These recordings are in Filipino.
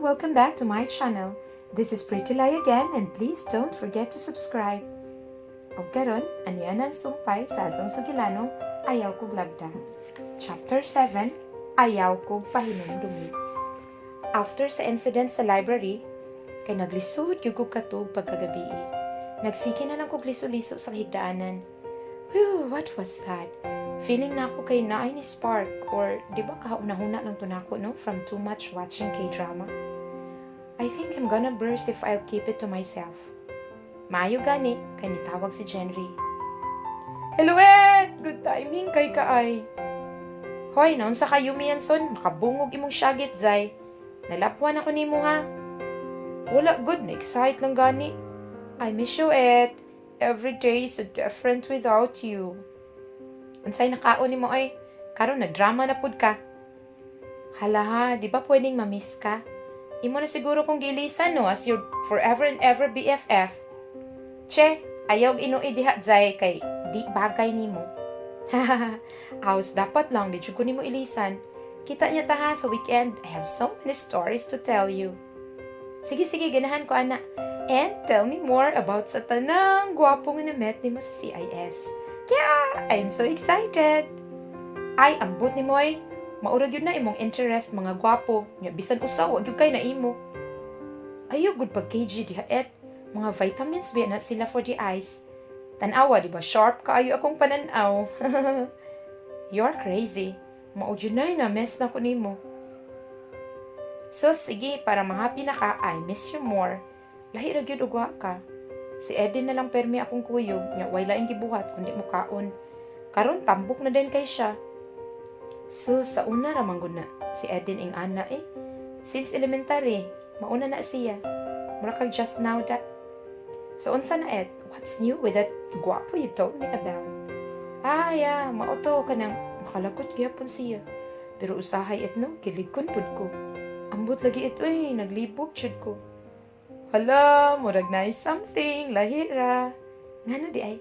welcome back to my channel. This is Pretty Lie again and please don't forget to subscribe. O karon, anianan sumpay sa atong sugilanong Ayaw kog LABDA. Chapter 7, Ayaw kog Pahinumdumi. After sa incident sa library, kay naglisod gyud kog katug pagkagabi. Nagsige na lang kog liso-liso sa higdaanan. Whew, what was that? Feeling na ako kay naay ni spark or di ba kahunahuna lang to nako no from too much watching K-drama. I think I'm gonna burst if I'll keep it to myself. Maayo gani kay nitawag si Jenry. Hello Ed! Good timing kay kaay. Hoy, naon sa ka Yumi Unsa, makabungog imong syagit zay. Nalapuan ako nimo ha. Wala good, na-excite lang gani. I miss you Ed. Every day is so different without you. Unsay nakaon nimo ay? Karon nagdrama na pud ka. Hala ha, di ba pwedeng mamiss ka? Imo na siguro kong gilisan no as your forever and ever BFF. Che, ayaw inuwi diha zay kay di bagay nimo. Hahaha, aos dapat lang di jud ko nimo ilisan. Kita niya ta ha sa weekend. I have so many stories to tell you. Sige, ganahan ko ana. And tell me more about sa tanang gwapo nga na-met nimo sa CIS. Kaya, I'm so excited. Ay, ambot ni mo ay. Maurag yun na imong interest mga gwapo. Nga bisan usaw, wag yun kay na imo. Ayaw, good pag KG diha et. Mga vitamins ba na sila for the eyes. Tanawa, di ba? Sharp kaayo akong pananaw. You're crazy. Maudyo na mess na ko nimo. So, sige, para mahappy na ka, I miss you more. Lahi ra gyud ugwa ka. Si Edin na lang permi akong kuyog, nya way laing gibuhat kundi mukaon. Karon tambok na din kay siya. So sa una ra man gud na si Edin ing ana since elementary, mauna na siya. Mura kag just now that. So unsa na Ed? What's new with that guwapo you told me about? Yeah, mauto kanang makalagot gyapon siya. Pero usahay et no, giligkon pud ko. Ambot lagi ito naglibog jud ko. Hala, murag nice something, lahira. Ngano di ay?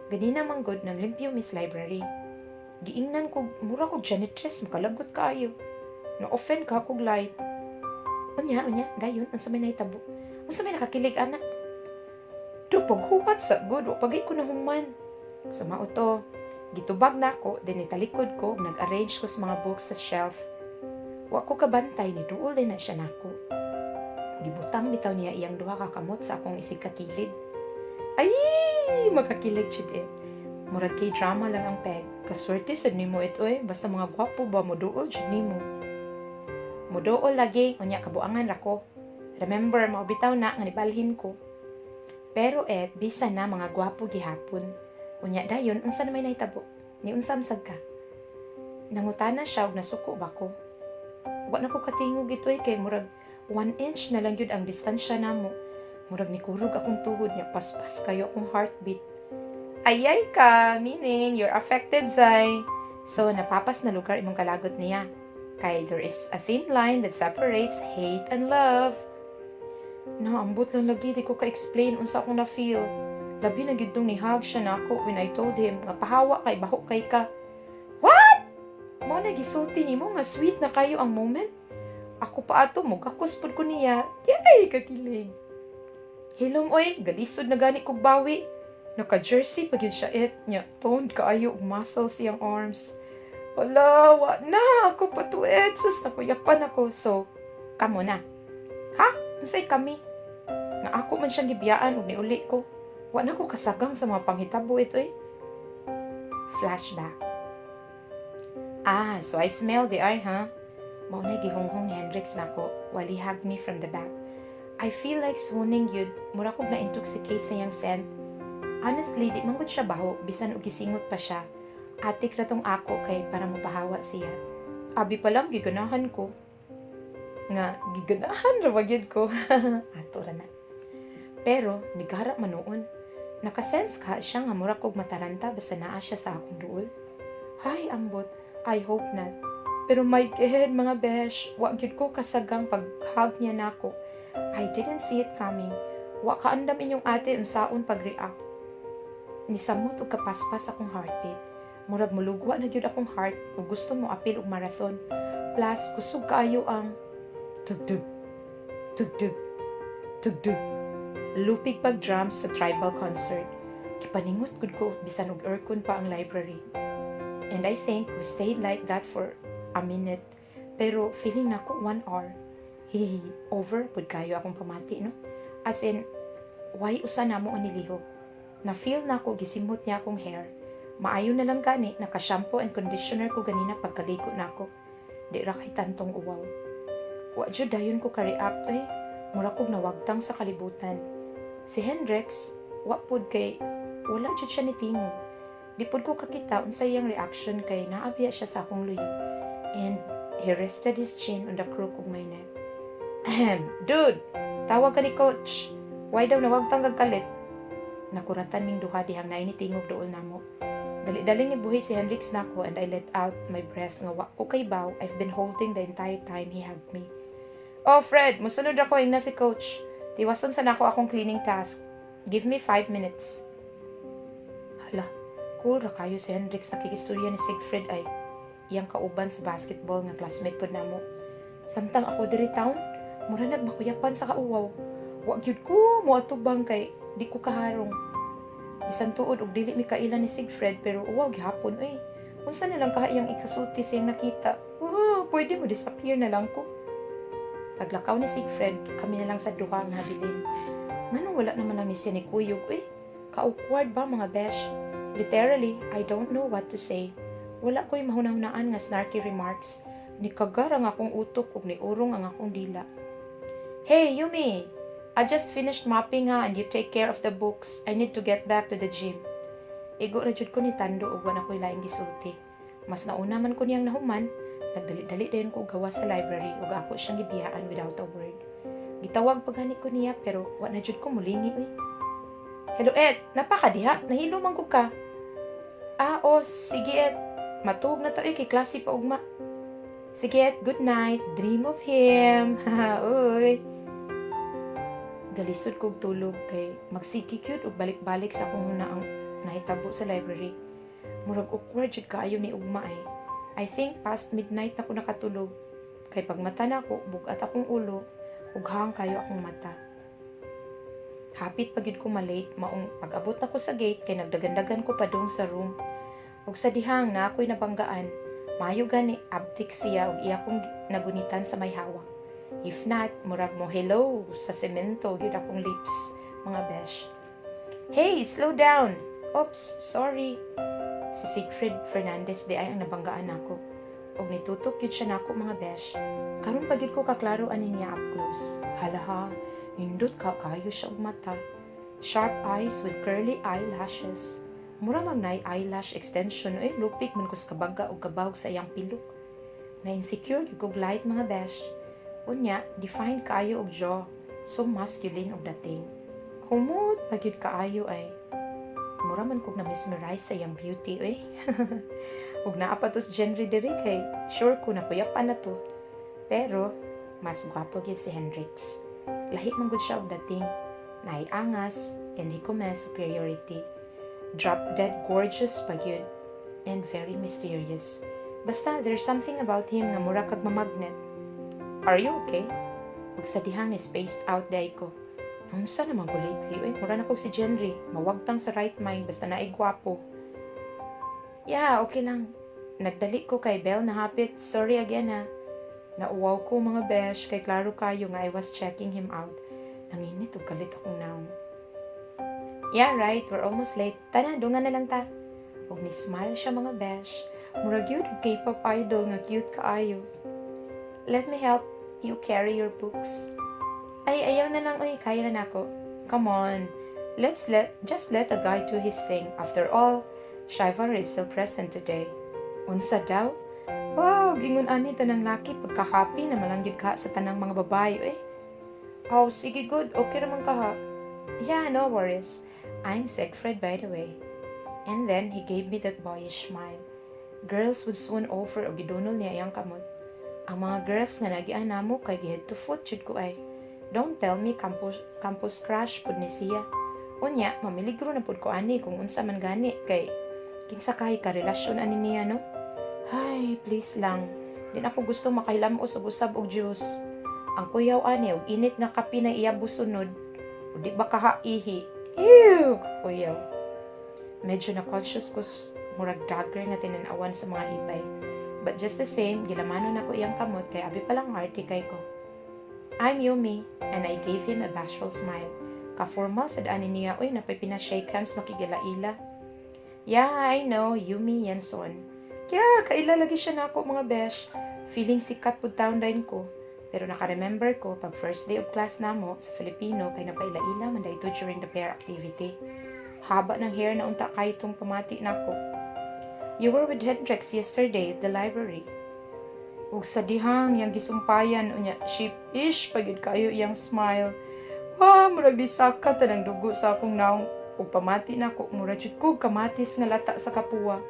Ganina manggod ng limpyo Miss Library. Giingnan ko, mura ko janitress, makalagot kaayo. Na-offend ka kog light. Unya, gayon, ang samay na itabo. Ang samay nakakilig, anak. Do, paghuwat sa good, o pagay ko na human. Sumao to, gitubag na ako, din italikod ko, nag-arrange ko sa mga books sa shelf. Wa ko kabantay, ni duol din na siya nako. Gibutang bitaw niya iyang duha ka kamot sa akong isig kakilid. Ay, makakilig siya Murag kay drama lang ang peg. Kaswerte sad nimo ito basta mga gwapo ba mo duol jud nimo. Mo duol lagi unya kabuangan ra ko. Remember, maubitaw na nga nibalhin ko. Pero bisa na mga gwapo gihapon. Unya dayon unsa na may nahitabo? Ni unsam sad ka? Nangutana siya og nasuko ba ko? Wa na ko katingog ito kay murag 1 inch na lang yun ang distansya namo. Murag ni kurog akong tuhod niya, paspas kayo akong heartbeat. Ayay ka, meaning you're affected, Zay. So, napapas na lugar imong kalagot niya. Kaya there is a thin line that separates hate and love. Naambot lang lagi, di ko ka-explain unsa akong na-feel. Labi na gidong ni-hug siya na ako when I told him, nga pahawa kay baho kay ka. What? Mo nagisulti ni mo nga sweet na kayo ang moment? Ako pa ato mo, kakuspod ko niya. Yay, kakilig. Hilom, oy, galisod na gani kog bawi. Naka-jersey pag yun siya niya. Toned kaayo og muscle siyang arms. Wala, wa na. Ako pa to sus, nakuyapan ako. So, kamo na. Ha? Unsay kami? Nga ako man siyang gibiyaan og niuli ko. Wa na ko kasagang sa mga panghitabo ito Flashback. So I smell the eye, huh? Maunay gihonghong ni Hendrix nako while he hugged me from the back. I feel like swooning yun. Mura kog na-intoxicate sa iyang scent. Honestly, di man gud siya baho, bisan og gisingot pa siya. Atik ra tong ako kay para mapahawa siya. Abi pa lang giganahan ko. Nga, giganahan ra gyud ko. Ato ra na. Pero, nigharap man noon. Nakasense ka siya nga mura kog mataranta basta naa siya sa akong duol. Hay, ambot. I hope not. Pero my God, mga besh, wa gyud ko kasagang pag-hug niya nako. I didn't see it coming. Wa kaandam inyong ate unsaon pag-react. Nisamot og kapaspas akong heartbeat. Murag mulugwa na gyud akong heart ug gusto mo apil og marathon. Plus, kusog kaayo ang tugtug Tugdug, tugdug. Lupig pag drums sa tribal concert. Kipaningot gud ko bisan og aircon pa ang library. And I think we stayed like that for a minute. Pero feeling nako 1 hour. Hihi, over pud kayo akong pamati, no? As in, why usa na mo aniliho? Na-feel na ko gisimot niya akong hair. Maayo na lang gani, naka-shampoo and conditioner ko ganina pagkaligo na ako. Di ra kay tantong uwaw. Wa jud dayon ko ka-react mura kog nawagtang sa kalibutan. Si Hendrix, wa pud kay wala jud siya ni tingog. Di pud ko kakita unsay iyang reaction kay naabya siya sa akong luyo. And he rested his chin on the crook of my neck. Dude, tawag ka ni coach. Why daw nawagtang kagkalit? Nakuratan ming duha dihang nainitingog dool namo. Dali-dali ni buhi si Hendrix nako and I let out my breath nga wa ko kay baw. I've been holding the entire time he hugged me. Oh Fred, musunod ako ing na si coach. Tiwason sa nako akong cleaning task. Give me 5 minutes. Hala, cool ra kayo si Hendrix nakikistorya ni Siegfried ay iyang kauban sa basketball nga classmate pod namo. Samtang ako diri town, mura nagmakuyapan sa kauwaw. Wa gyud ko moatubang kay di ko kaharong. Bisan tuod og dili mi kaila ni Siegfried pero uwaw gihapon unsa na lang kahayang ikasulti siyang nakita. Pwede mo disappear na lang ko. Paglakaw ni Siegfried, kami na lang sa duha nga habilin. Nganong wala naman na siya ni Kuyog ka-awkward ba mga besh? Literally, I don't know what to say. Wala ko'y mahunahunaan nga snarky remarks. Ni kagar ang akong utok ug ni urong ang akong dila. Hey Yumi! I just finished mopping and you take care of the books. I need to get back to the gym. Igo ra jud ko ni Tando ug wala ko'y laing gisulti. Mas nauna man ko niyang nahuman, nagdali-dali dayon ko gawa sa library ug ako siyang gibiyaan without a word. Gitawag pagani ko niya pero wa na jud ko mulingi Hello Ed, napaka diha, nahilo man ko ka. Sige Ed. Matug na ta kay klase pa ugma. Sige Ed, good night. Dream of him. Uy. Galisod kog tulog kay magsikikute ug balik-balik sa akong ang nahitabo sa library. Murag awkward jud kaayo ni ugma I think past midnight na ko nakatulog. Kay pagmata na ko, bugat akong ulo, ug hang kayo akong mata. Hapit pagid ko malate, maong pag-abot na ko sa gate kay nagdagandagan ko pa dong sa room. Ug sa dihang na ako'y nabanggaan, mayo gani abtik siya ug iya kong nagunitan sa may hawak. If not, murag mo hello sa semento gyud akong lips, mga besh. Hey, slow down. Oops, sorry. Si Siegfried Fernandez di ay ang nabanggaan ako. Og nitutok yun siya nako mga besh. Karon pagid ko kaklaro ani niya up close. Hala, nindot kayo siya og mata. Sharp eyes with curly eyelashes. Mura mag nay eyelash extension lupik man kus kabaga og kabawg sa iyang pilok. Na-insecure gyud kog light mga besh. Unya, defined kaayo og jaw. So masculine og dating. Humot pagid kaayo mura man kog na-mesmerize sa iyang beauty ug naa pa tos genre diri kay sure ko na kuyapan na to. Pero mas gwapo gyud si Hendrix. Lahi man gud siya og dating, naay angas, hindi ko man superiority. Drop dead gorgeous pa gyud and very mysterious. Basta there's something about him nga mura kag mamagnet. Are you okay? Ug sa dihang spaced out day ko. Unsa naman ko lately? Mura na ko si Jenry. Mawagtang sa right mind basta naay gwapo. Yeah, okay lang. Nagdali ko kay Belle na hapit. Sorry again Nauwaw ko mga besh kay klaro kayo nga I was checking him out. Nanginit ug kalit akong naon. Yeah, right. We're almost late. Tana, dungan na lang ta. Ug ni smile siya mga besh. Mura gyud og K-pop idol nga cute kaayo. Let me help you carry your books. Ayaw na lang, kaya na nako. Come on, just let a guy do his thing. After all, chivalry is still present today. Unsa daw? Wow, gingon ani tanang laki pagka-happy na malangyod ka sa tanang mga babae Oh, sige good, okay naman ka ha. Yeah, no worries. I'm Siegfried by the way. And then he gave me that boyish smile. Girls would swoon over o gidunol niya iyang kamot. Ang mga girls nga nagian namo kay head to foot jud ko Don't tell me campus crush pud ni siya. Unya, mamiligro na pud ko ani kung unsa man gani kay kinsa kay ka relasyon ani niya no? Ay, please lang. Din ako gusto makahilam usab-usab og juice. Ang kuyaw ani og init nga kape na iya busunod. O di ba kahaihi? Ew! Kuyaw. Medyo na-conscious ko murag dagger nga tinanawan sa mga hibay. But just the same, gilamanon ako iyang kamot kay abi palang arty kay ko. I'm Yumi, and I gave him a bashful smile. Ka-formal sad ani niya, uy, napay pina-shake hands makigila-ila. Yeah, I know, Yumi Unsa. Kaya, kaila lagi siya na ako mga besh. Feeling sikat pud taon dayon ko. Pero naka-remember ko, pag first day of class namo sa Filipino, kay napaila-ila man dayto during the pair activity. Haba ng hair na unta kay itong pamati nako. You were with Hendrix yesterday at the library. Ug sa dihang yang gisumpayan unya, sheepish pagid kayo iyang smile. Murag di sakat ang dugo sa akong naong ug pamati nako, murag jud ko kamatis nga lata sa kapuwa.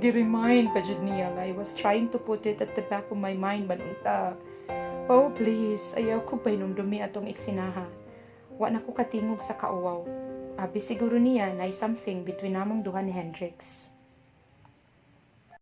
Gi-remind pa jud niya nga I was trying to put it at the back of my mind banunta. Oh please, ayaw ko pahinumdumi atong eksinaha. Wa na ko katingog sa kauwaw. Abi siguro niya na something between namong duha ni Hendrix.